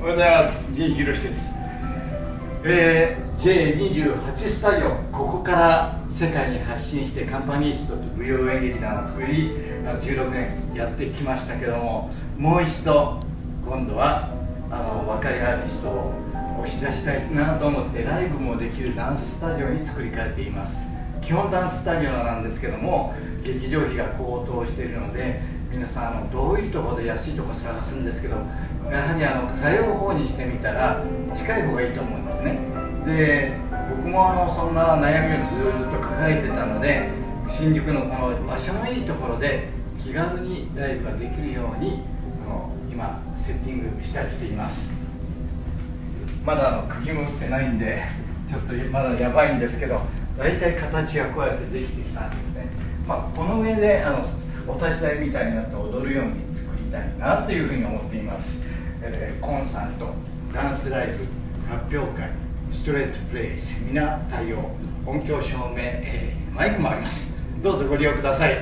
おはようございます。J ひろしです。J28 スタジオ、ここから世界に発信してカンパニーストと舞踊演劇団を作り、16年やってきましたけども、もう一度今度は若いアーティストを押し出したいなと思って、ライブもできるダンススタジオに作り変えています。基本ダンススタジオなんですけども、劇場費が高騰しているので、皆さんどういうところで安いところ探すんですけど、やはり通う方にしてみたら近い方がいいと思うんですね。で、僕もそんな悩みをずっと抱えてたので、新宿のこの場所のいいところで気軽にライブができるように今セッティングしたりしています。まだ釘も打ってないんでちょっとまだやばいんですけど、だいたい形がこうやってできてきたんですね。この上でお立ち台みたいになって踊るように作りたいなというふうに思っています。コンサート、ダンスライブ、発表会、ストレートプレイ、セミナー対応、音響照明、マイクもあります。どうぞご利用ください。